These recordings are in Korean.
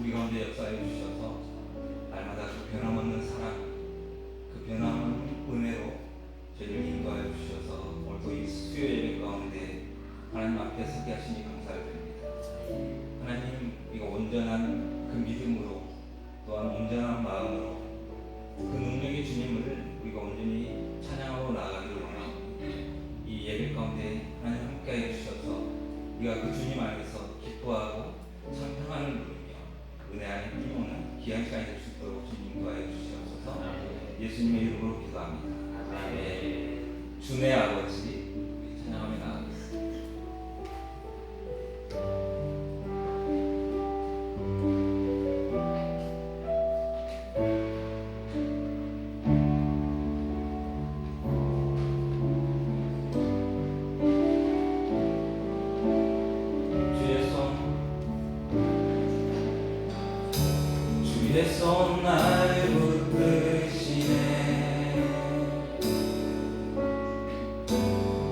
우리 가운데 역사해 주셔서 날마다 그 변함없는 사랑, 그 변함없는 은혜로 저희를 인도하여 주셔서 오늘도 이 수요 예배 가운데 하나님 앞에 서게 하시니 감사를 드립니다. 하나님, 이거 온전한 그 믿음으로 또한 온전한 마음으로 그 능력의 주님을 우리가 온전히 찬양하고 나아가기를 원합니다. 이 예배 가운데 하나님 함께해 주셔서 우리가 그 주님 안에서 기뻐하고 참 평안을 누리며 은혜 안에 뛰어오는 귀한 시간이 될 수 있도록 주님 인도하여 주시옵소서. 예수님의 이름으로 기도합니다. 아멘. 주의 아버지, 우리 찬양하며 나아가겠습니다. 주의 손 날 붙드시네.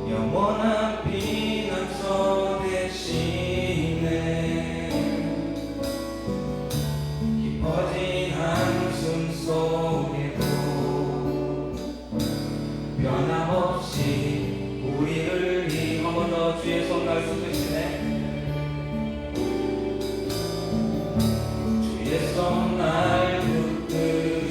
영원한 피난처 되시네. 깊어진 한숨 속에도 변함없이 우리를 한 번 더 주의 손 날 붙드시네. 주의 손 날 붙드시네.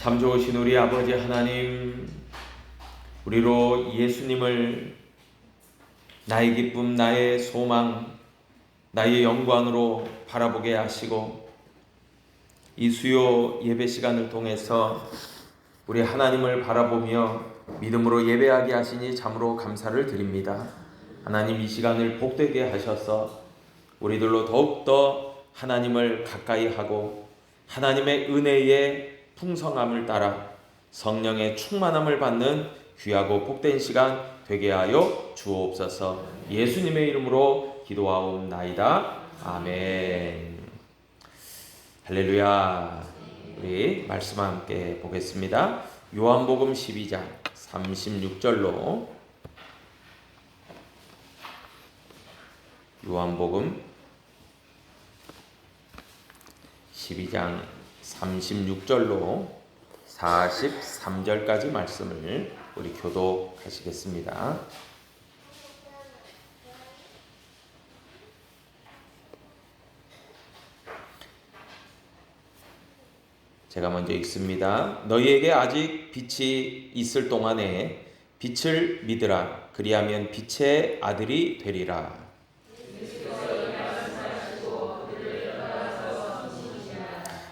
참 좋으신 우리 아버지 하나님, 우리로 예수님을 나의 기쁨, 나의 소망, 나의 영광으로 바라보게 하시고 이 수요 예배 시간을 통해서 우리 하나님을 바라보며 믿음으로 예배하게 하시니 참으로 감사를 드립니다. 하나님, 이 시간을 복되게 하셔서 우리들로 더욱더 하나님을 가까이 하고 하나님의 은혜의 풍성함을 따라 성령의 충만함을 받는 귀하고 복된 시간 되게 하여 주옵소서. 예수님의 이름으로 기도하옵나이다. 아멘. 할렐루야. 우리 말씀 함께 보겠습니다. 요한복음 12장 36절로 요한복음 12장 36절로 43절까지 말씀을 우리 교독하시겠습니다. 제가 먼저 읽습니다. 너희에게 아직 빛이 있을 동안에 빛을 믿으라. 그리하면 빛의 아들이 되리라.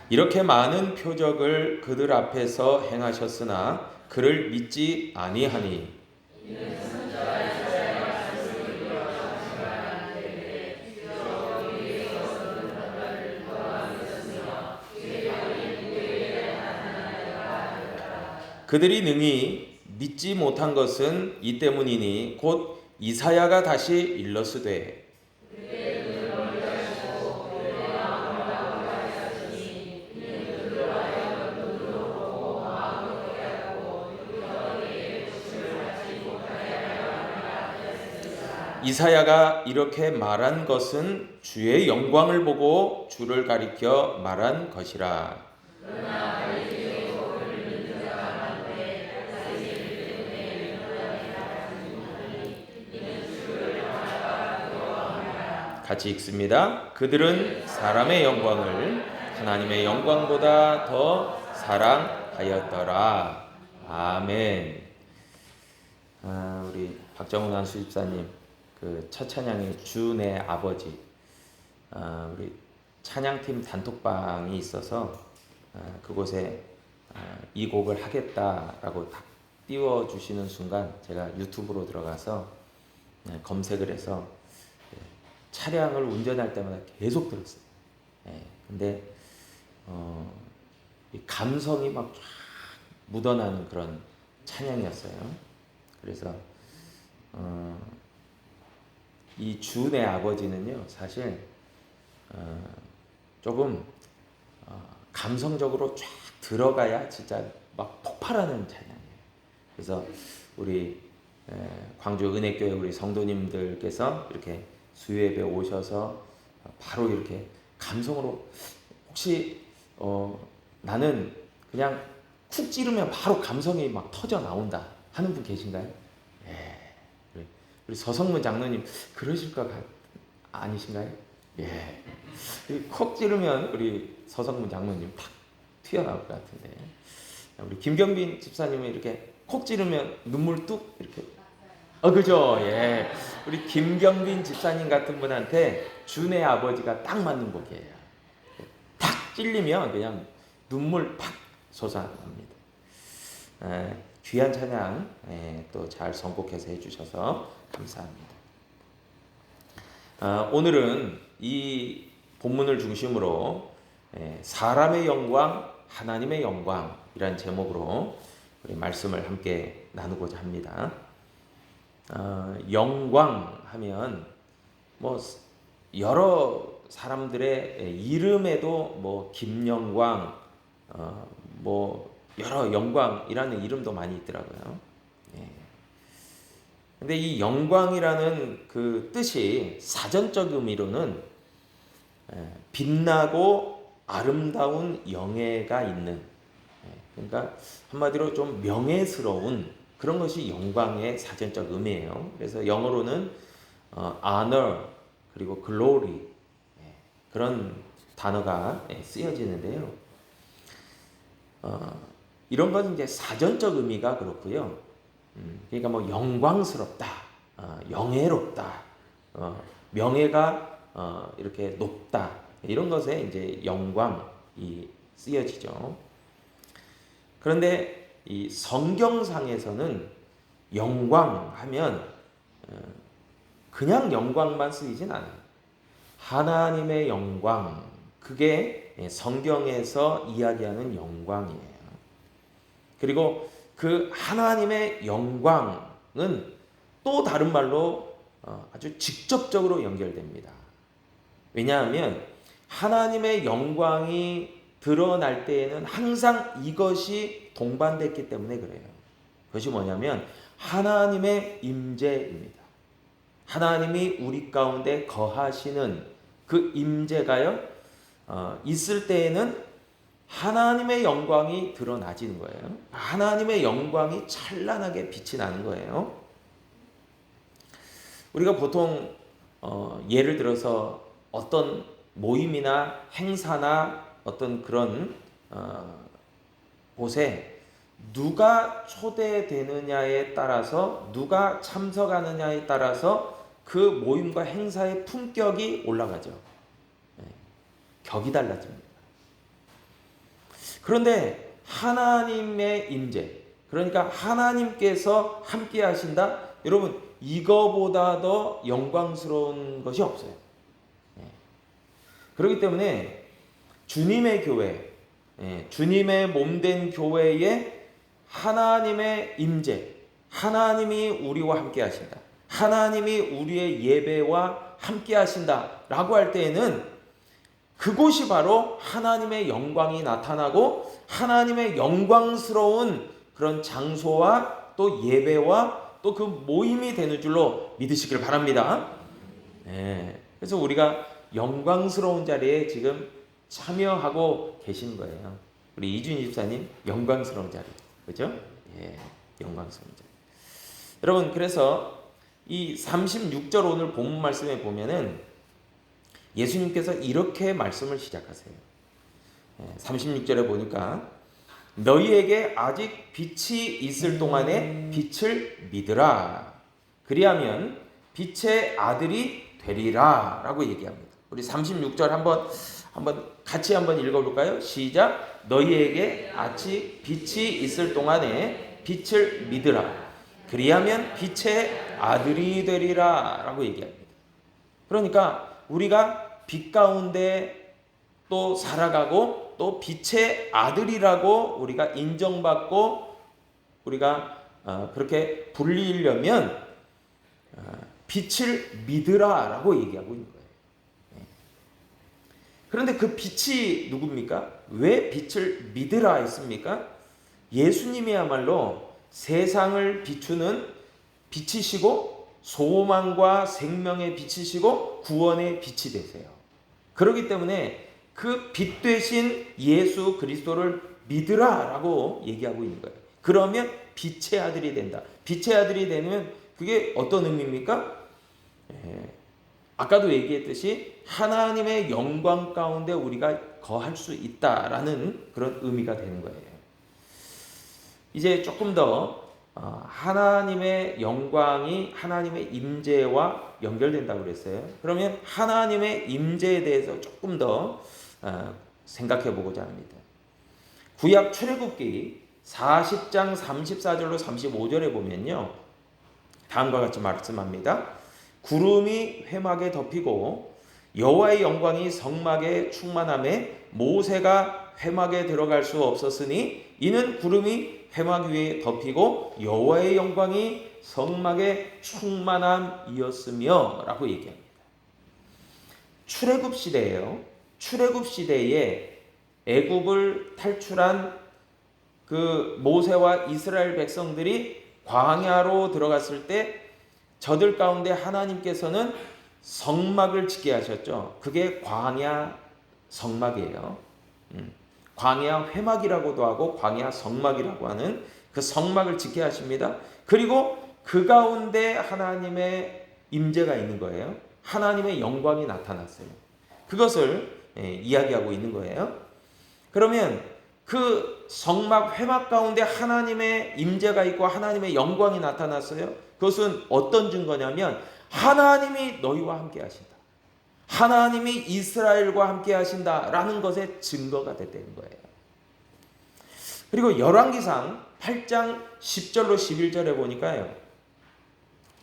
이렇게 많은 표적을 그들 앞에서 행하셨으나 그를 믿지 아니하니 그들이 능히 믿지 못한 것은 이 때문이니 곧 이사야가 다시 일렀으되 이사야가 이렇게 말한 것은 주의 영광을 보고 주를 가리켜 말한 것이라. 같이 읽습니다. 그들은 사람의 영광을 하나님의 영광보다 더 사랑하였더라. 아멘. 우리 박정훈 안수집사님 그 첫 찬양의 주 내 아버지, 우리 찬양팀 단톡방이 있어서 그곳에 이 곡을 하겠다라고 딱 띄워주시는 순간 제가 유튜브로 들어가서 검색을 해서 차량을 운전할 때마다 계속 들었어요. 근데 이 감성이 막 쫙 묻어나는 그런 찬양이었어요. 그래서 이 주 내 아버지는요, 사실 조금 감성적으로 쫙 들어가야 진짜 막 폭발하는 찬양이에요. 그래서 우리 광주 은혜교회 우리 성도님들께서 이렇게 수요예배 오셔서 바로 이렇게 감성으로 혹시 나는 그냥 쿡 찌르면 바로 감성이 막 터져 나온다 하는 분 계신가요? 우리 서성문 장로님 그러실 것 아니신가요? 예. 콕 찌르면 우리 서성문 장로님 팍 튀어나올 것 같은데, 우리 김경빈 집사님은 이렇게 콕 찌르면 눈물 뚝 이렇게. 그죠? 예. 우리 김경빈 집사님 같은 분한테 준의 아버지가 딱 맞는 곡이에요. 탁 찔리면 그냥 눈물 팍 솟아납니다. 귀한 찬양 또 잘 선곡해서 해주셔서 감사합니다. 오늘은 이 본문을 중심으로 사람의 영광, 하나님의 영광이라는 제목으로 우리 말씀을 함께 나누고자 합니다. 영광 하면 뭐 여러 사람들의 이름에도 뭐 김영광, 뭐 여러 영광이라는 이름도 많이 있더라고요. 근데 이 영광이라는 그 뜻이 사전적 의미로는 빛나고 아름다운 영예가 있는, 그러니까 한마디로 좀 명예스러운 그런 것이 영광의 사전적 의미예요. 그래서 영어로는 honor 그리고 glory 그런 단어가 쓰여지는데요. 이런 건 이제 사전적 의미가 그렇고요. 그러니까 뭐 영광스럽다, 영예롭다, 명예가 이렇게 높다, 이런 것에 이제 영광이 쓰여지죠. 그런데 이 성경상에서는 영광하면 그냥 영광만 쓰이진 않아요. 하나님의 영광, 그게 성경에서 이야기하는 영광이에요. 그리고 그 하나님의 영광은 또 다른 말로 아주 직접적으로 연결됩니다. 왜냐하면 하나님의 영광이 드러날 때에는 항상 이것이 동반됐기 때문에 그래요. 그것이 뭐냐면 하나님의 임재입니다. 하나님이 우리 가운데 거하시는 그 임재가요, 있을 때에는 하나님의 영광이 드러나지는 거예요. 하나님의 영광이 찬란하게 빛이 나는 거예요. 우리가 보통 예를 들어서 어떤 모임이나 행사나 어떤 그런 곳에 누가 초대되느냐에 따라서, 누가 참석하느냐에 따라서 그 모임과 행사의 품격이 올라가죠. 격이 달라집니다. 그런데 하나님의 임재, 그러니까 하나님께서 함께 하신다. 여러분, 이거보다 더 영광스러운 것이 없어요. 그렇기 때문에 주님의 교회, 주님의 몸된 교회에 하나님의 임재, 하나님이 우리와 함께 하신다, 하나님이 우리의 예배와 함께 하신다라고 할 때에는 그곳이 바로 하나님의 영광이 나타나고 하나님의 영광스러운 그런 장소와 또 예배와 또 그 모임이 되는 줄로 믿으시길 바랍니다. 그래서 우리가 영광스러운 자리에 지금 참여하고 계신 거예요. 우리 이준희 집사님 영광스러운 자리, 그죠? 영광스러운 자리. 여러분, 그래서 이 36절 오늘 본문 말씀에 보면은 예수님께서 이렇게 말씀을 시작하세요. 36절에 보니까 너희에게 아직 빛이 있을 동안에 빛을 믿으라. 그리하면 빛의 아들이 되리라 라고 얘기합니다. 우리 36절 한번 같이 한번 읽어볼까요? 시작. 너희에게 아직 빛이 있을 동안에 빛을 믿으라. 그리하면 빛의 아들이 되리라 라고 얘기합니다. 그러니까 우리가 빛 가운데 또 살아가고 또 빛의 아들이라고 우리가 인정받고 우리가 그렇게 불리려면 빛을 믿으라 라고 얘기하고 있는 거예요. 그런데 그 빛이 누굽니까? 왜 빛을 믿으라 했습니까? 예수님이야말로 세상을 비추는 빛이시고 소망과 생명의 빛이시고 구원의 빛이 되세요. 그렇기 때문에 그 빛 되신 예수 그리스도를 믿으라 라고 얘기하고 있는 거예요. 그러면 빛의 아들이 된다. 빛의 아들이 되면 그게 어떤 의미입니까? 아까도 얘기했듯이 하나님의 영광 가운데 우리가 거할 수 있다라는 그런 의미가 되는 거예요. 이제 조금 더 하나님의 영광이 하나님의 임재와 연결된다고 그랬어요. 그러면 하나님의 임재에 대해서 조금 더 생각해 보고자 합니다. 구약 출애굽기 40장 34절로 35절에 보면요, 다음과 같이 말씀합니다. 구름이 회막에 덮이고 여호와의 영광이 성막에 충만함에 모세가 회막에 들어갈 수 없었으니 이는 구름이 회막 위에 덮이고 여호와의 영광이 성막에 충만함이었으며 라고 얘기합니다. 출애굽 시대예요. 출애굽 시대에 애굽을 탈출한 그 모세와 이스라엘 백성들이 광야로 들어갔을 때 저들 가운데 하나님께서는 성막을 짓게 하셨죠. 그게 광야 성막이에요. 광야 회막이라고도 하고 광야 성막이라고 하는 그 성막을 짓게 하십니다. 그리고 그 가운데 하나님의 임재가 있는 거예요. 하나님의 영광이 나타났어요. 그것을 이야기하고 있는 거예요. 그러면 그 성막 회막 가운데 하나님의 임재가 있고 하나님의 영광이 나타났어요. 그것은 어떤 증거냐면 하나님이 너희와 함께 하신다. 하나님이 이스라엘과 함께 하신다라는 것의 증거가 됐다는 거예요. 그리고 열왕기상 8장 10절로 11절에 보니까요,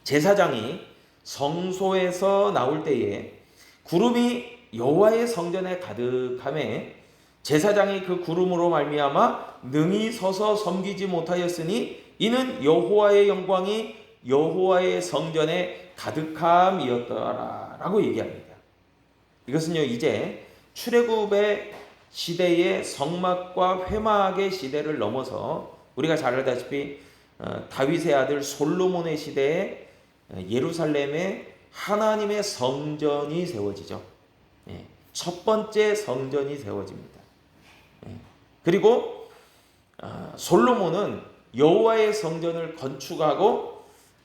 제사장이 성소에서 나올 때에 구름이 여호와의 성전에 가득하매 제사장이 그 구름으로 말미암아 능히 서서 섬기지 못하였으니 이는 여호와의 영광이 여호와의 성전에 가득함이었더라라고 얘기합니다. 이것은요, 이제 출애굽의 시대의 성막과 회막의 시대를 넘어서 우리가 잘 알다시피 다윗의 아들 솔로몬의 시대에 예루살렘에 하나님의 성전이 세워지죠. 첫 번째 성전이 세워집니다. 그리고 솔로몬은 여호와의 성전을 건축하고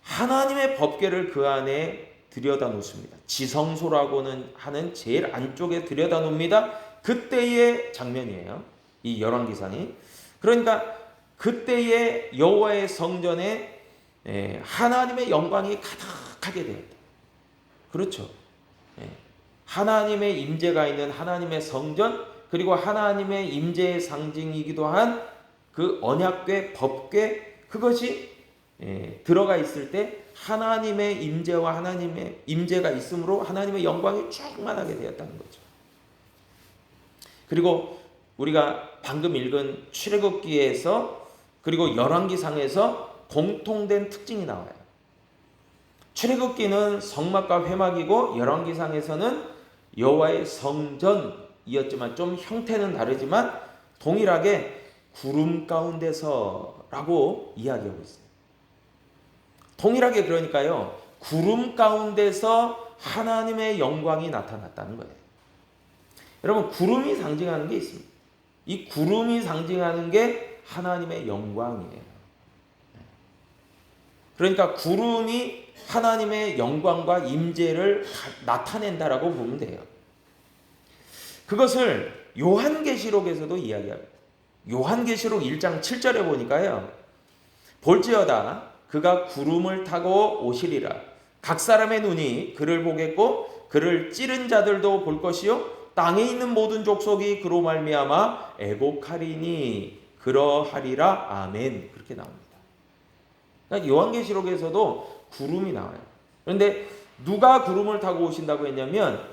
하나님의 법궤를 그 안에 들여다 놓습니다. 지성소라고는 하는 제일 안쪽에 들여다 놓습니다. 그때의 장면이에요. 이 열왕기상이. 그러니까 그때의 여호와의 성전에 하나님의 영광이 가득하게 되었다. 그렇죠. 하나님의 임재가 있는 하나님의 성전, 그리고 하나님의 임재의 상징이기도 한 그 언약궤, 법궤, 그것이 들어가 있을 때 하나님의 임재와 하나님의 임재가 있으므로 하나님의 영광이 충만하게 되었다는 거죠. 그리고 우리가 방금 읽은 출애굽기에서 그리고 열왕기상에서 공통된 특징이 나와요. 출애굽기는 성막과 회막이고 열왕기상에서는 여호와의 성전이었지만 좀 형태는 다르지만 동일하게 구름 가운데서라고 이야기하고 있어요. 동일하게 그러니까요, 구름 가운데서 하나님의 영광이 나타났다는 거예요. 여러분, 구름이 상징하는 게 있습니다. 이 구름이 상징하는 게 하나님의 영광이에요. 그러니까 구름이 하나님의 영광과 임재를 나타낸다라고 보면 돼요. 그것을 요한계시록에서도 이야기합니다. 요한계시록 1장 7절에 보니까요, 볼지어다 그가 구름을 타고 오시리라. 각 사람의 눈이 그를 보겠고 그를 찌른 자들도 볼 것이요 땅에 있는 모든 족속이 그로 말미암아 애곡하리니 그러하리라. 아멘. 그렇게 나옵니다. 그러니까 요한계시록에서도 구름이 나와요. 그런데 누가 구름을 타고 오신다고 했냐면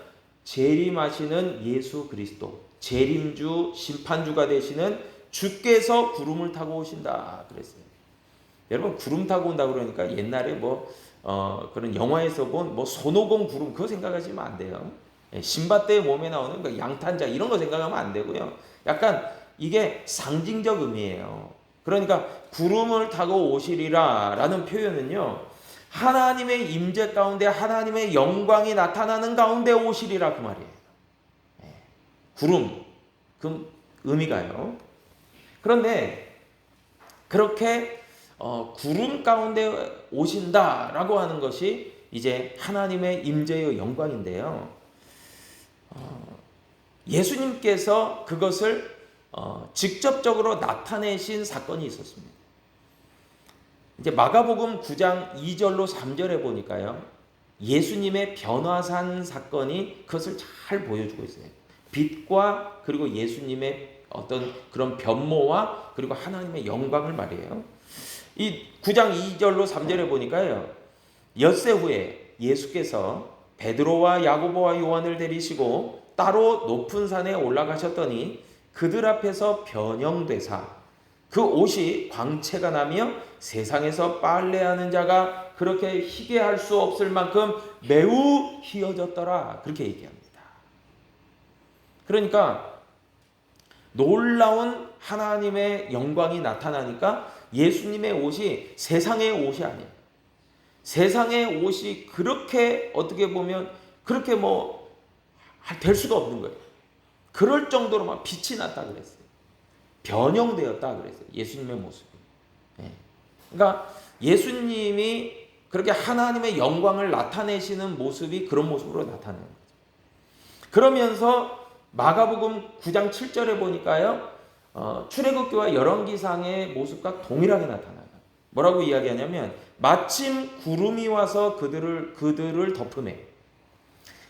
재림하시는 예수 그리스도, 재림주, 심판주가 되시는 주께서 구름을 타고 오신다 그랬어요. 여러분, 구름 타고 온다 그러니까 옛날에 그런 영화에서 본 손오공 구름 그거 생각하시면 안 돼요. 신밧드의 몸에 나오는 그 양탄자 이런 거 생각하면 안 되고요. 약간 이게 상징적 의미예요. 그러니까 구름을 타고 오시리라라는 표현은요, 하나님의 임재 가운데 하나님의 영광이 나타나는 가운데 오시리라 그 말이에요. 구름 그 의미가요. 그런데 그렇게 구름 가운데 오신다라고 하는 것이 이제 하나님의 임재의 영광인데요. 예수님께서 그것을 직접적으로 나타내신 사건이 있었습니다. 이제 마가복음 9장 2절로 3절에 보니까요. 예수님의 변화산 사건이 그것을 잘 보여주고 있어요. 빛과 그리고 예수님의 어떤 그런 변모와 그리고 하나님의 영광을 말해요. 이 9장 2절로 3절에 보니까요. 엿새 후에 예수께서 베드로와 야고보와 요한을 데리시고 따로 높은 산에 올라가셨더니 그들 앞에서 변형되사 그 옷이 광채가 나며 세상에서 빨래하는 자가 그렇게 희게 할 수 없을 만큼 매우 희어졌더라. 그렇게 얘기합니다. 그러니까 놀라운 하나님의 영광이 나타나니까 예수님의 옷이 세상의 옷이 아니에요. 세상의 옷이 그렇게 어떻게 보면 그렇게 될 수가 없는 거예요. 그럴 정도로 막 빛이 났다 그랬어요. 변형되었다 그랬어요. 예수님의 모습이. 그러니까 예수님이 그렇게 하나님의 영광을 나타내시는 모습이 그런 모습으로 나타나는 거죠. 그러면서 마가복음 9장 7절에 보니까요. 출애굽기와 열왕기상의 모습과 동일하게 나타나요. 뭐라고 이야기하냐면 마침 구름이 와서 그들을 덮으매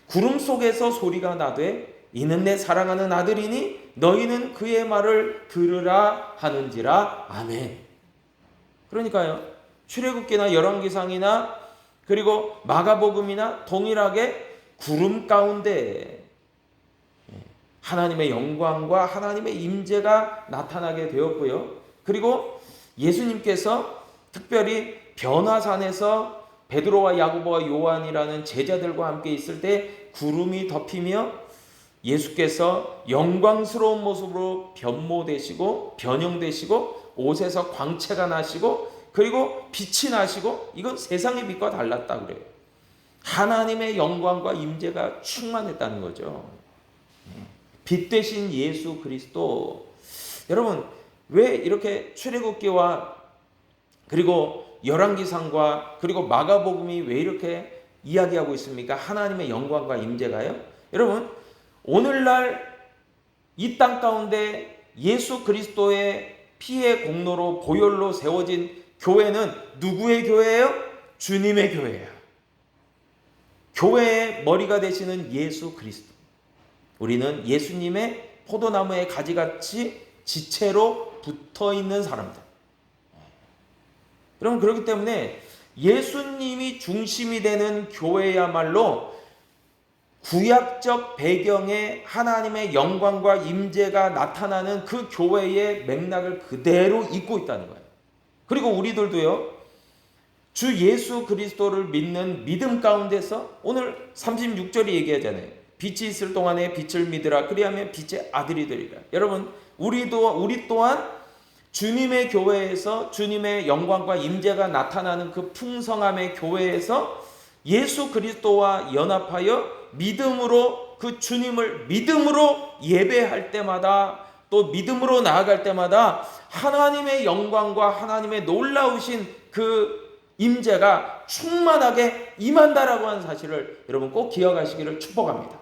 구름 속에서 소리가 나되 이는 내 사랑하는 아들이니 너희는 그의 말을 들으라 하는지라. 아멘. 그러니까요. 출애굽기나 열왕기상이나 그리고 마가복음이나 동일하게 구름 가운데 하나님의 영광과 하나님의 임재가 나타나게 되었고요. 그리고 예수님께서 특별히 변화산에서 베드로와 야고보와 요한이라는 제자들과 함께 있을 때 구름이 덮이며 예수께서 영광스러운 모습으로 변모되시고 변형되시고 옷에서 광채가 나시고 그리고 빛이 나시고 이건 세상의 빛과 달랐다 그래요. 하나님의 영광과 임재가 충만했다는 거죠. 빛 대신 예수 그리스도. 여러분 왜 이렇게 출애굽기와 그리고 열왕기상과 그리고 마가복음이 왜 이렇게 이야기하고 있습니까? 하나님의 영광과 임재가요. 여러분 오늘날 이 땅 가운데 예수 그리스도의 피의 공로로 보혈로 세워진 교회는 누구의 교회예요? 주님의 교회예요. 교회의 머리가 되시는 예수 그리스도. 우리는 예수님의 포도나무의 가지같이 지체로 붙어있는 사람들. 여러분 그렇기 때문에 예수님이 중심이 되는 교회야말로 구약적 배경에 하나님의 영광과 임재가 나타나는 그 교회의 맥락을 그대로 잇고 있다는 거예요. 그리고 우리들도요. 주 예수 그리스도를 믿는 믿음 가운데서 오늘 36절이 얘기하잖아요. 빛이 있을 동안에 빛을 믿으라. 그리하면 빛의 아들이 되리라. 여러분 우리 또한 주님의 교회에서 주님의 영광과 임재가 나타나는 그 풍성함의 교회에서 예수 그리스도와 연합하여 믿음으로 그 주님을 믿음으로 예배할 때마다 또 믿음으로 나아갈 때마다 하나님의 영광과 하나님의 놀라우신 그 임재가 충만하게 임한다라고 하는 사실을 여러분 꼭 기억하시기를 축복합니다.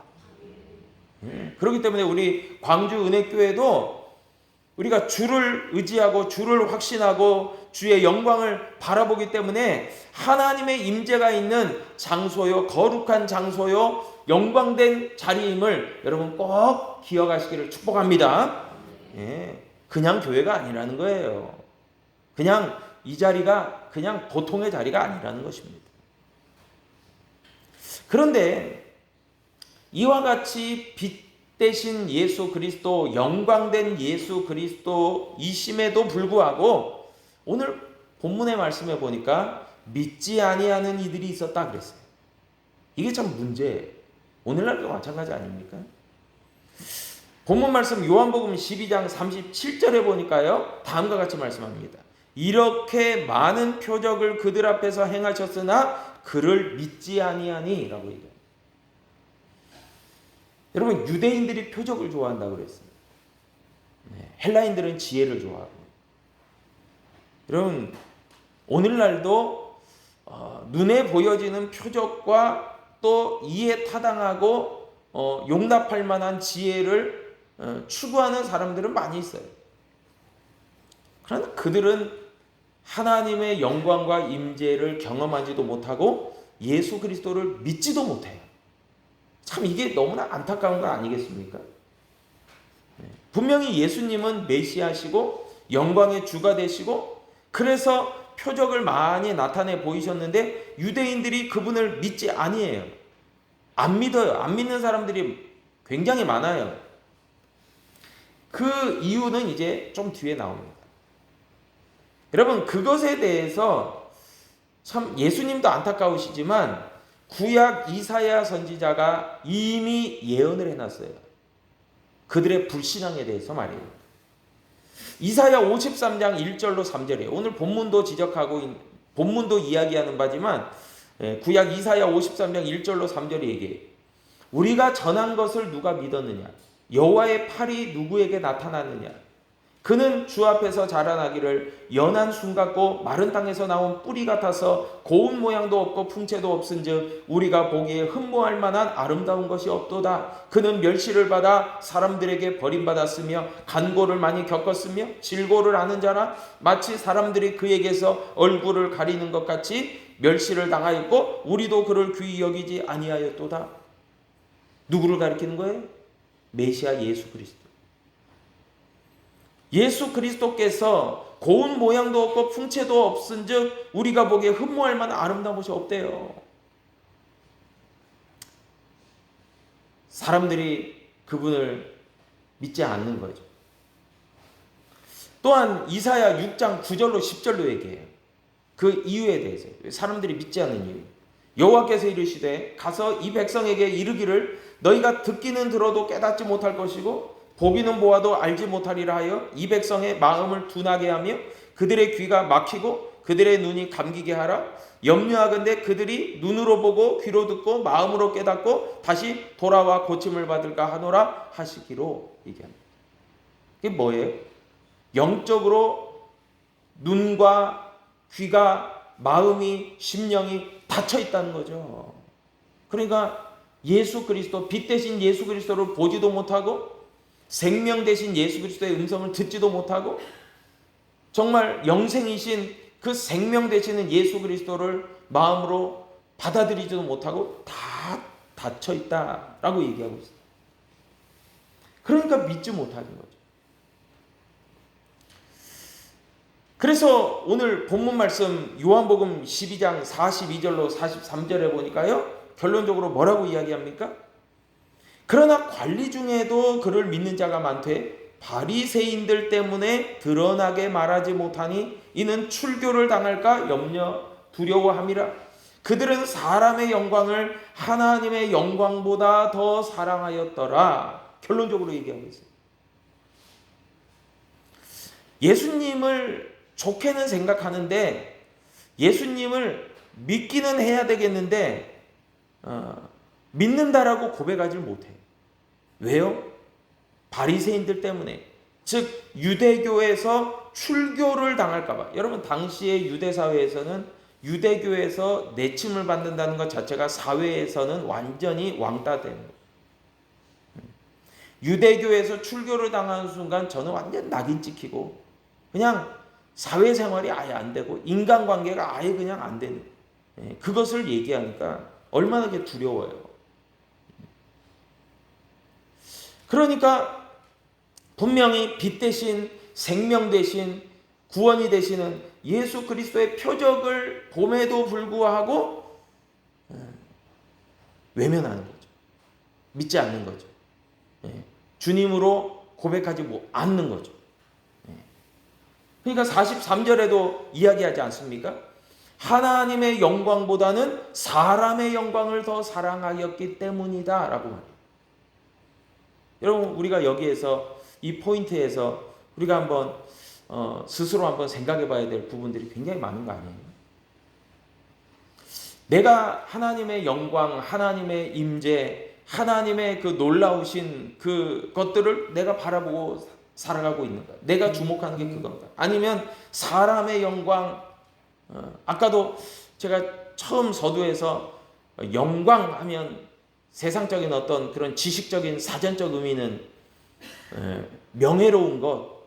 그렇기 때문에 우리 광주 은혜교회도 우리가 주를 의지하고 주를 확신하고 주의 영광을 바라보기 때문에 하나님의 임재가 있는 장소요, 거룩한 장소요, 영광된 자리임을 여러분 꼭 기억하시기를 축복합니다. 그냥 교회가 아니라는 거예요. 그냥 이 자리가 그냥 보통의 자리가 아니라는 것입니다. 그런데 이와 같이 빛 대신 예수 그리스도, 영광된 예수 그리스도이심에도 불구하고 오늘 본문의 말씀에 보니까 믿지 아니하는 이들이 있었다 그랬어요. 이게 참 문제예요. 오늘날도 마찬가지 아닙니까? 본문 말씀 요한복음 12장 37절에 보니까요. 다음과 같이 말씀합니다. 이렇게 많은 표적을 그들 앞에서 행하셨으나 그를 믿지 아니하니 라고 얘기합니다. 여러분 유대인들이 표적을 좋아한다고 그랬어요. 헬라인들은 지혜를 좋아하고. 여러분 오늘날도 눈에 보여지는 표적과 또 이해 타당하고 용납할 만한 지혜를 추구하는 사람들은 많이 있어요. 그러나 그들은 하나님의 영광과 임재를 경험하지도 못하고 예수 그리스도를 믿지도 못해요. 참 이게 너무나 안타까운 거 아니겠습니까? 분명히 예수님은 메시아시고 영광의 주가 되시고 그래서 표적을 많이 나타내 보이셨는데 유대인들이 그분을 믿지 아니해요. 안 믿어요. 안 믿는 사람들이 굉장히 많아요. 그 이유는 이제 좀 뒤에 나옵니다. 여러분 그것에 대해서 참 예수님도 안타까우시지만 구약 이사야 선지자가 이미 예언을 해놨어요. 그들의 불신앙에 대해서 말이에요. 이사야 53장 1절로 3절이에요. 오늘 본문도 지적하고 본문도 이야기하는 바지만 구약 이사야 53장 1절로 3절이 얘기해요. 우리가 전한 것을 누가 믿었느냐? 여호와의 팔이 누구에게 나타났느냐? 그는 주 앞에서 자라나기를 연한 순 같고 마른 땅에서 나온 뿌리 같아서 고운 모양도 없고 풍채도 없은즉 우리가 보기에 흠모할 만한 아름다운 것이 없도다. 그는 멸시를 받아 사람들에게 버림받았으며 간고를 많이 겪었으며 질고를 아는 자라 마치 사람들이 그에게서 얼굴을 가리는 것 같이 멸시를 당하였고 우리도 그를 귀히 여기지 아니하였도다. 누구를 가리키는 거예요? 메시아 예수 그리스도. 예수 그리스도께서 고운 모양도 없고 풍채도 없은즉 우리가 보기에 흠모할 만한 아름다운 것이 없대요. 사람들이 그분을 믿지 않는 거죠. 또한 이사야 6장 9절로 10절로 얘기해요. 그 이유에 대해서 사람들이 믿지 않는 이유. 여호와께서 이르시되 가서 이 백성에게 이르기를 너희가 듣기는 들어도 깨닫지 못할 것이고 보기는 보아도 알지 못하리라 하여 이 백성의 마음을 둔하게 하며 그들의 귀가 막히고 그들의 눈이 감기게 하라. 염려하건대 그들이 눈으로 보고 귀로 듣고 마음으로 깨닫고 다시 돌아와 고침을 받을까 하노라 하시기로 얘기합니다. 그게 뭐예요? 영적으로 눈과 귀가 마음이 심령이 닫혀 있다는 거죠. 그러니까 예수 그리스도 빛 대신 예수 그리스도를 보지도 못하고 생명 대신 예수 그리스도의 음성을 듣지도 못하고 정말 영생이신 그 생명 되시는 예수 그리스도를 마음으로 받아들이지도 못하고 다 닫혀 있다라고 얘기하고 있어요. 그러니까 믿지 못하는 거죠. 그래서 오늘 본문 말씀 요한복음 12장 42절로 43절에 보니까요. 결론적으로 뭐라고 이야기합니까? 그러나 관리 중에도 그를 믿는 자가 많되 바리새인들 때문에 드러나게 말하지 못하니 이는 출교를 당할까 염려 두려워함이라. 그들은 사람의 영광을 하나님의 영광보다 더 사랑하였더라. 결론적으로 얘기하고 있어요. 예수님을 좋게는 생각하는데 예수님을 믿기는 해야 되겠는데 믿는다라고 고백하지 못해요. 왜요? 바리새인들 때문에. 즉 유대교에서 출교를 당할까 봐. 여러분 당시의 유대 사회에서는 유대교에서 내침을 받는다는 것 자체가 사회에서는 완전히 왕따되는 거예요. 유대교에서 출교를 당하는 순간 저는 완전 낙인 찍히고 그냥 사회생활이 아예 안 되고 인간관계가 아예 그냥 안 되는 거예요. 그것을 얘기하니까 얼마나 두려워요. 그러니까 분명히 빛 대신 생명 대신 구원이 되시는 예수 그리스도의 표적을 봄에도 불구하고 외면하는 거죠. 믿지 않는 거죠. 주님으로 고백하지 않는 거죠. 그러니까 43절에도 이야기하지 않습니까? 하나님의 영광보다는 사람의 영광을 더 사랑하였기 때문이다 라고 말해요. 여러분 우리가 여기에서 이 포인트에서 우리가 한번 스스로 한번 생각해 봐야 될 부분들이 굉장히 많은 거 아니에요? 내가 하나님의 영광, 하나님의 임재, 하나님의 그 놀라우신 그 것들을 내가 바라보고 살아가고 있는가? 내가 주목하는 게 그건가? 아니면 사람의 영광, 아까도 제가 처음 서두에서 영광 하면 세상적인 어떤 그런 지식적인 사전적 의미는 명예로운 것,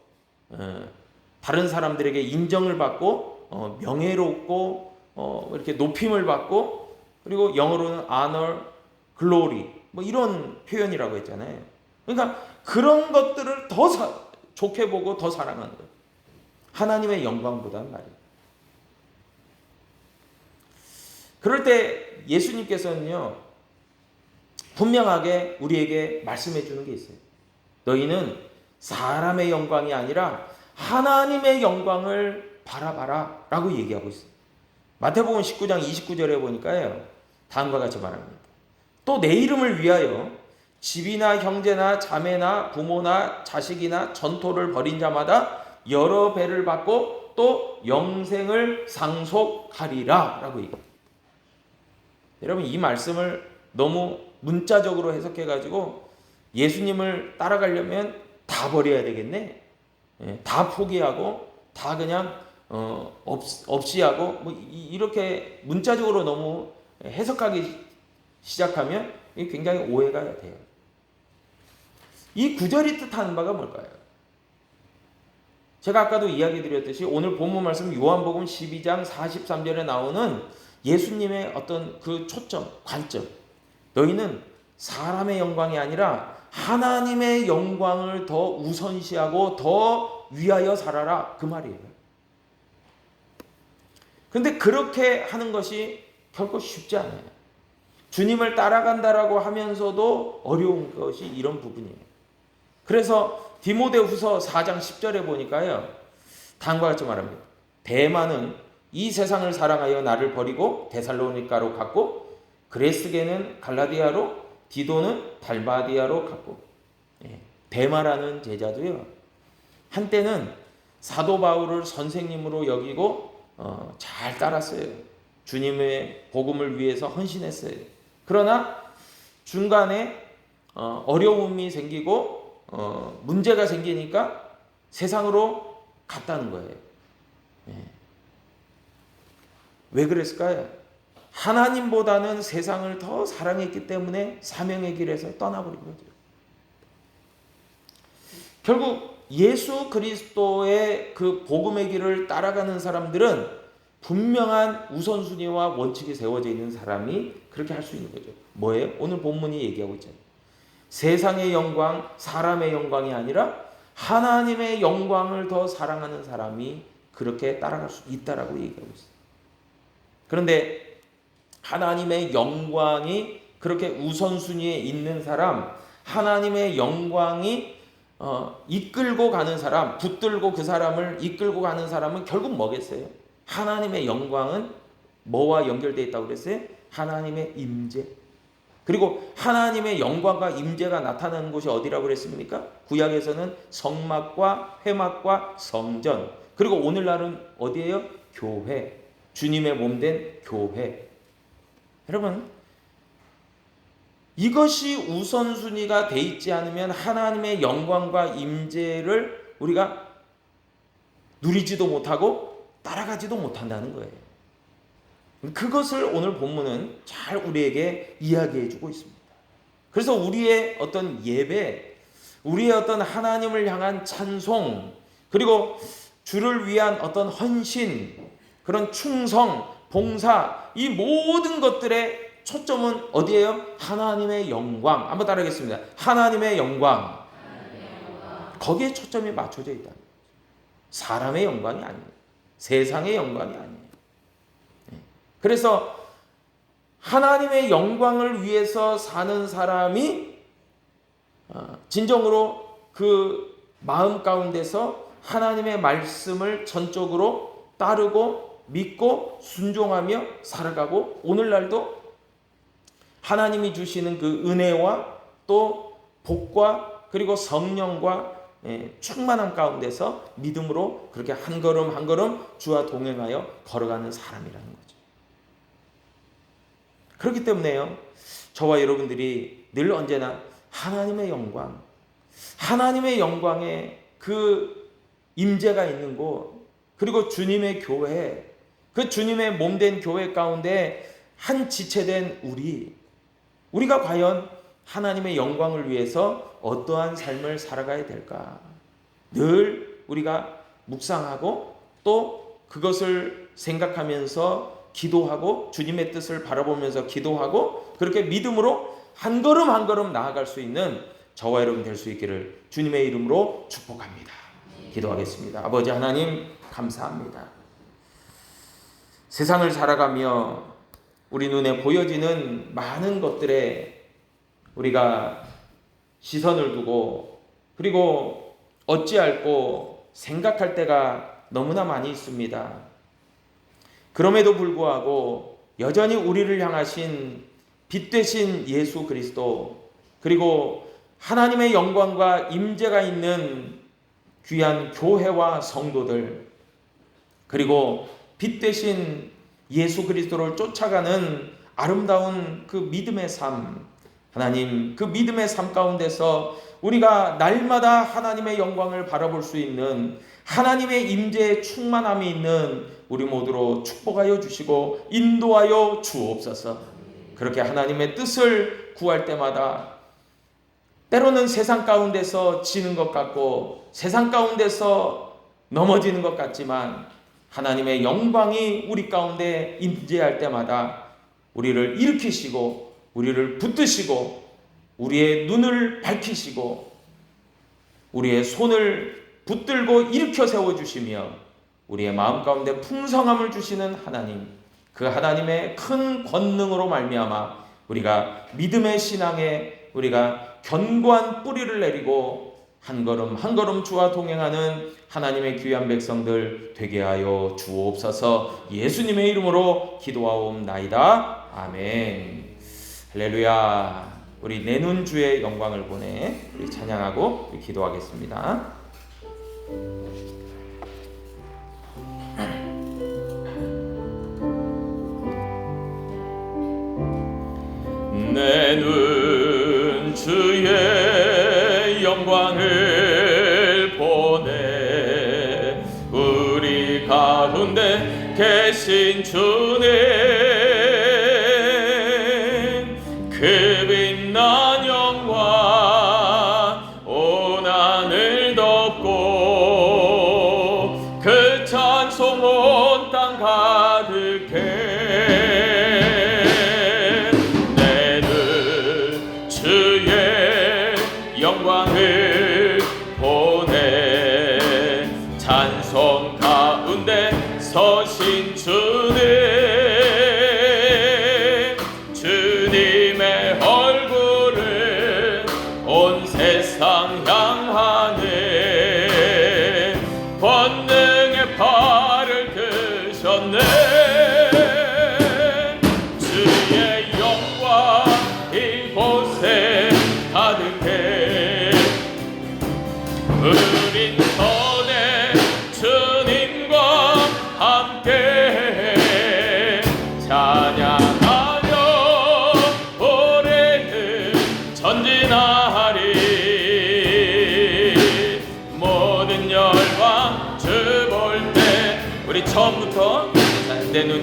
다른 사람들에게 인정을 받고 명예롭고 이렇게 높임을 받고, 그리고 영어로는 honor, glory 뭐 이런 표현이라고 했잖아요. 그러니까 그런 것들을 더 좋게 보고 더 사랑하는 거예요. 하나님의 영광보다는 말이에요. 그럴 때 예수님께서는요, 분명하게 우리에게 말씀해 주는 게 있어요. 너희는 사람의 영광이 아니라 하나님의 영광을 바라봐라 라고 얘기하고 있어요. 마태복음 19장 29절에 보니까요, 다음과 같이 말합니다. 또 내 이름을 위하여 집이나 형제나 자매나 부모나 자식이나 전토를 벌인 자마다 여러 배를 받고 또 영생을 상속하리라 라고 얘기합니다. 여러분, 이 말씀을 너무 문자적으로 해석해가지고 예수님을 따라가려면 다 버려야 되겠네, 다 포기하고 다 그냥 없이 하고 뭐 이렇게 문자적으로 너무 해석하기 시작하면 굉장히 오해가 돼요. 이 구절이 뜻하는 바가 뭘까요? 제가 아까도 이야기 드렸듯이 오늘 본문 말씀 요한복음 12장 43절에 나오는 예수님의 어떤 그 초점, 관점, 너희는 사람의 영광이 아니라 하나님의 영광을 더 우선시하고 더 위하여 살아라, 그 말이에요. 근데 그렇게 하는 것이 결코 쉽지 않아요. 주님을 따라간다라고 하면서도 어려운 것이 이런 부분이에요. 그래서 디모데후서 4장 10절에 보니까요, 다음과 같이 말합니다. 데마는 이 세상을 사랑하여 나를 버리고 데살로니가로 갔고, 그레스게는 갈라디아로, 디도는 달마디아로 갔고. 데마라는 제자도요, 한때는 사도 바울을 선생님으로 여기고 잘 따랐어요. 주님의 복음을 위해서 헌신했어요. 그러나 중간에 어려움이 생기고 문제가 생기니까 세상으로 갔다는 거예요. 왜 그랬을까요? 하나님보다는 세상을 더 사랑했기 때문에 사명의 길에서 떠나버린 거죠. 결국 예수 그리스도의 그 복음의 길을 따라가는 사람들은 분명한 우선순위와 원칙이 세워져 있는 사람이 그렇게 할 수 있는 거죠. 뭐예요? 오늘 본문이 얘기하고 있잖아요. 세상의 영광, 사람의 영광이 아니라 하나님의 영광을 더 사랑하는 사람이 그렇게 따라갈 수 있다라고 얘기하고 있어요. 그런데 하나님의 영광이 그렇게 우선순위에 있는 사람, 하나님의 영광이 이끌고 가는 사람, 붙들고 그 사람을 이끌고 가는 사람은 결국 뭐겠어요? 하나님의 영광은 뭐와 연결되어 있다고 그랬어요? 하나님의 임재. 그리고 하나님의 영광과 임재가 나타나는 곳이 어디라고 그랬습니까? 구약에서는 성막과 회막과 성전. 그리고 오늘날은 어디예요? 교회. 주님의 몸된 교회. 여러분, 이것이 우선순위가 돼 있지 않으면 하나님의 영광과 임재를 우리가 누리지도 못하고 따라가지도 못한다는 거예요. 그것을 오늘 본문은 잘 우리에게 이야기해 주고 있습니다. 그래서 우리의 어떤 예배, 우리의 어떤 하나님을 향한 찬송, 그리고 주를 위한 어떤 헌신, 그런 충성, 봉사, 이 모든 것들의 초점은 어디예요? 하나님의 영광. 한번 따라하겠습니다. 하나님의 영광. 거기에 초점이 맞춰져 있다. 사람의 영광이 아니에요. 세상의 영광이 아니에요. 그래서 하나님의 영광을 위해서 사는 사람이 진정으로 그 마음 가운데서 하나님의 말씀을 전적으로 따르고 믿고 순종하며 살아가고, 오늘날도 하나님이 주시는 그 은혜와 또 복과 그리고 성령과 충만함 가운데서 믿음으로 그렇게 한 걸음 한 걸음 주와 동행하여 걸어가는 사람이라는 거죠. 그렇기 때문에요, 저와 여러분들이 늘 언제나 하나님의 영광, 하나님의 영광에 그 임재가 있는 곳, 그리고 주님의 교회, 그 주님의 몸된 교회 가운데 한 지체된 우리가 과연 하나님의 영광을 위해서 어떠한 삶을 살아가야 될까? 늘 우리가 묵상하고 또 그것을 생각하면서 기도하고 주님의 뜻을 바라보면서 기도하고 그렇게 믿음으로 한 걸음 한 걸음 나아갈 수 있는 저와 여러분 될 수 있기를 주님의 이름으로 축복합니다. 기도하겠습니다. 아버지 하나님 감사합니다. 세상을 살아가며 우리 눈에 보여지는 많은 것들에 우리가 시선을 두고 그리고 어찌할꼬 생각할 때가 너무나 많이 있습니다. 그럼에도 불구하고 여전히 우리를 향하신 빛 되신 예수 그리스도 그리고 하나님의 영광과 임재가 있는 귀한 교회와 성도들 그리고 빛 되신 예수 그리스도를 쫓아가는 아름다운 그 믿음의 삶 하나님 그 믿음의 삶 가운데서 우리가 날마다 하나님의 영광을 바라볼 수 있는 하나님의 임재의 충만함이 있는 우리 모두로 축복하여 주시고 인도하여 주옵소서. 그렇게 하나님의 뜻을 구할 때마다 때로는 세상 가운데서 지는 것 같고 세상 가운데서 넘어지는 것 같지만 하나님의 영광이 우리 가운데 임재할 때마다 우리를 일으키시고 우리를 붙드시고 우리의 눈을 밝히시고 우리의 손을 붙들고 일으켜 세워주시며 우리의 마음 가운데 풍성함을 주시는 하나님 그 하나님의 큰 권능으로 말미암아 우리가 믿음의 신앙에 우리가 견고한 뿌리를 내리고 한 걸음 한 걸음 주와 동행하는 하나님의 귀한 백성들 되게 하여 주옵소서. 예수님의 이름으로 기도하옵나이다. 아멘. 할렐루야. 우리 내눈 주의 영광을 보내 우리 찬양하고 우리 기도하겠습니다. 내눈 주의 영광을 보내 우리 가운데 계신 주님 그 빛난 영광 온 하늘 덮고 그 찬송 온 땅 가득해 영광을 보내 찬송 가운데 서신 주님 주님의 얼굴을 온 세상 향하네 권능의 팔을 드셨네 주의 영광 이곳에 가득해 우린 전에 주님과 함께 찬양하며 오래는 전진하리 모든 열방 주 볼 때 우리 처음부터 내 눈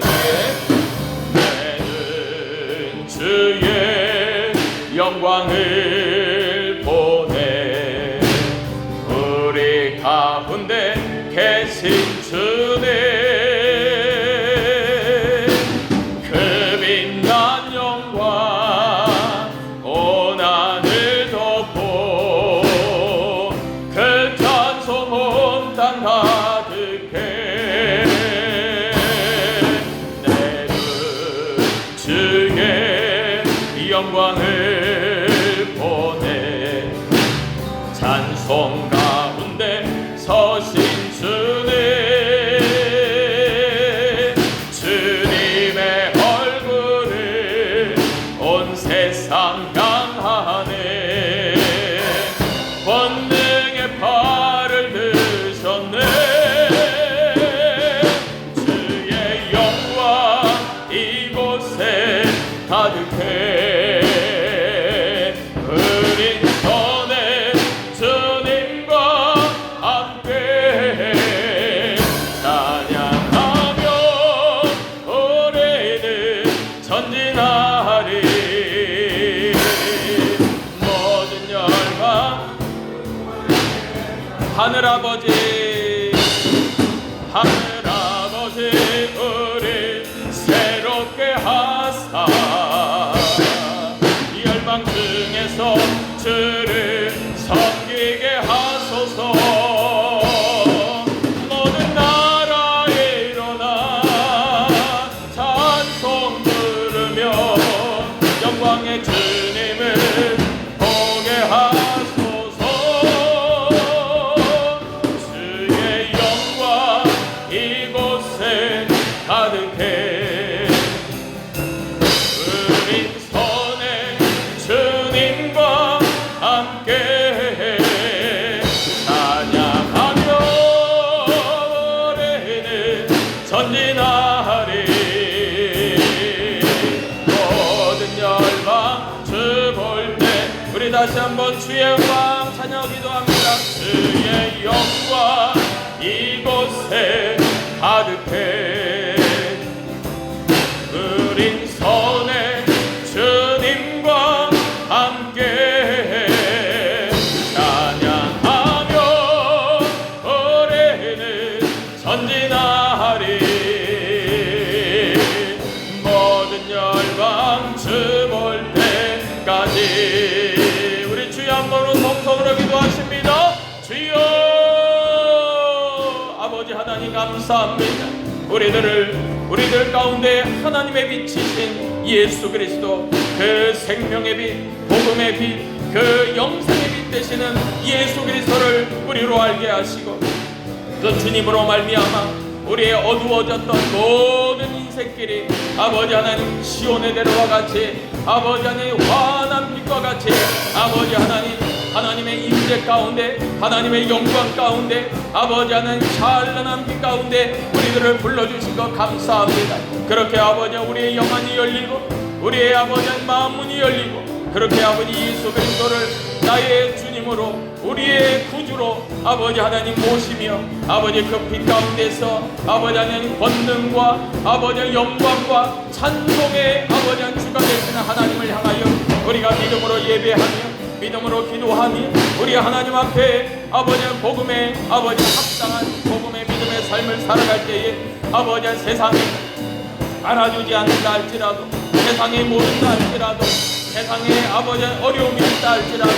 주의 영광을 보내 우리 가운데 계신 주님 그 빛난 영광 온 하늘 덮고 그 찬송 온 땅 가득해 내 눈 주의 영광을 하늘아버지 우리 새롭게 하사 열방 중에서 주를 섬기게 하소서. 모든 나라에 일어나 찬송 부르며 영광의 주님을 보게 하소서. 주의 영광 이곳에 가득해 우리 손에 주님과 함께 찬양하며 올해는 전진하리. 모든 열방 주 볼 때 우리 다시 한번 주의 영광 찬양 기도합니다. 주의 영광 이곳에 가득해 우린 손에 주님과 함께 찬양하며 올해는 전진하리. 모든 열방 주 볼 때까지 우리 주여 한 번으로 성성으로 기도하십니다. 주여 아버지 하나님 감사합니다. 우리들 가운데 하나님의 빛이신 예수 그리스도, 그 생명의 빛, 복음의 빛, 그 영생의 빛 되시는 예수 그리스도를 우리로 알게 하시고 그 주님으로 말미암아 우리의 어두워졌던 모든 인생길이 아버지 하나님 시온의 대로와 같이 아버지 하나님 환한 빛과 같이 아버지 하나님의 임재 가운데 하나님의 영광 가운데 아버지 하나님 찬란한 빛 가운데 우리들을 불러주신 것 감사합니다. 그렇게 아버지 우리의 영안이 열리고 우리의 아버지 마음 문이 열리고 그렇게 아버지 예수 그리스도를 나의 주님으로 우리의 구주로 아버지 하나님 모시며 아버지 그 빛 가운데서 아버지 하나님 권능과 아버지 영광과 찬송의 아버지 주가 되시는 하나님을 향하여 우리가 믿음으로 예배하며 믿음으로 기도하니 우리 하나님 앞에 아버지 복음의 아버지 합당한 복음의 믿음의 삶을 살아갈 때에 아버지 세상이 알아주지 않는다 할지라도 세상이 모른다 할지라도 세상에 아버지 어려움이 있다 할지라도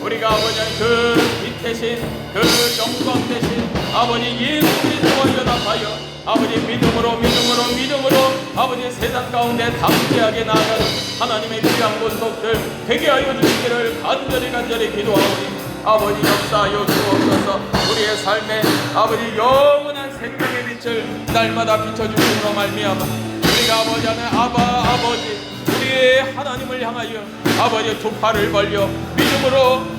우리가 아버지 그 빛 대신 그 영광 대신 아버지 예수 그리스도와 연합하여 아버지 믿음으로 아버지 세상 가운데 담대하게 나아가는 하나님의 귀한 권속들 되게 하여 주시기를 간절히 기도하오니 아버지 역사하여 주옵소서. 우리의 삶에 아버지 영원한 생명의 빛을 날마다 비춰주심으로 말미암아 우리가 아버지 하는 아버지 우리의 하나님을 향하여 아버지 두 팔을 벌려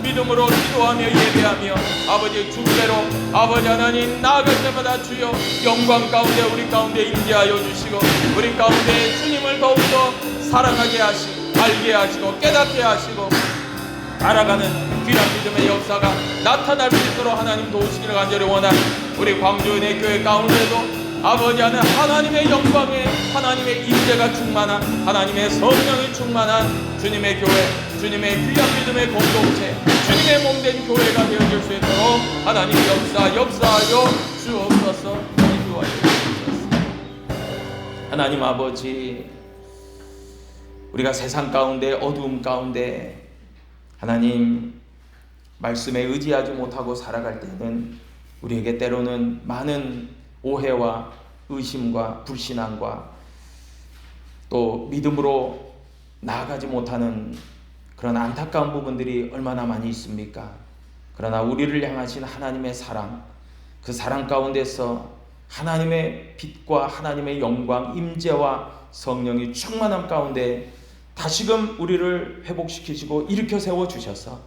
믿음으로 기도하며 예배하며 아버지 주께로 아버지 하나님 나아갈 때마다 주여 영광 가운데 우리 가운데 임재하여 주시고 우리 가운데 주님을 더욱더 사랑하게 하시고 알게 하시고 깨닫게 하시고 알아가는 귀한 믿음의 역사가 나타날 수 있도록 하나님 도우시기를 간절히 원하는 우리 광주은혜 교회 가운데도 아버지 하는 하나님의 영광에 하나님의 임재가 충만한 하나님의 성령이 충만한 주님의 교회 주님의 귀한 믿음의 공동체 주님의 몸된 교회가 되어질 수 있도록 하나님 역사하여 주옵소서. 기도하여 주옵소서. 하나님 아버지 우리가 세상 가운데 어두움 가운데 하나님 말씀에 의지하지 못하고 살아갈 때는 우리에게 때로는 많은 오해와 의심과 불신앙과 또 믿음으로 나아가지 못하는 그런 안타까운 부분들이 얼마나 많이 있습니까? 그러나 우리를 향하신 하나님의 사랑, 그 사랑 가운데서 하나님의 빛과 하나님의 영광, 임재와 성령이 충만함 가운데 다시금 우리를 회복시키시고 일으켜 세워주셔서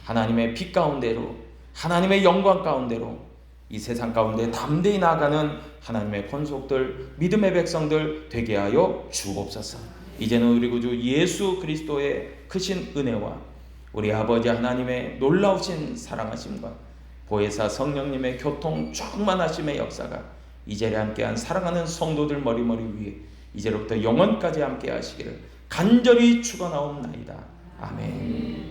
하나님의 빛 가운데로 하나님의 영광 가운데로 이 세상 가운데 담대히 나아가는 하나님의 권속들 믿음의 백성들 되게 하여 주옵소서. 이제는 우리 구주 예수 그리스도의 크신 은혜와 우리 아버지 하나님의 놀라우신 사랑하심과 보혜사 성령님의 교통 충만하심의 역사가 이제를 함께한 사랑하는 성도들 머리머리 위에 이제로부터 영원까지 함께 하시기를 간절히 축원하옵나이다. 아멘.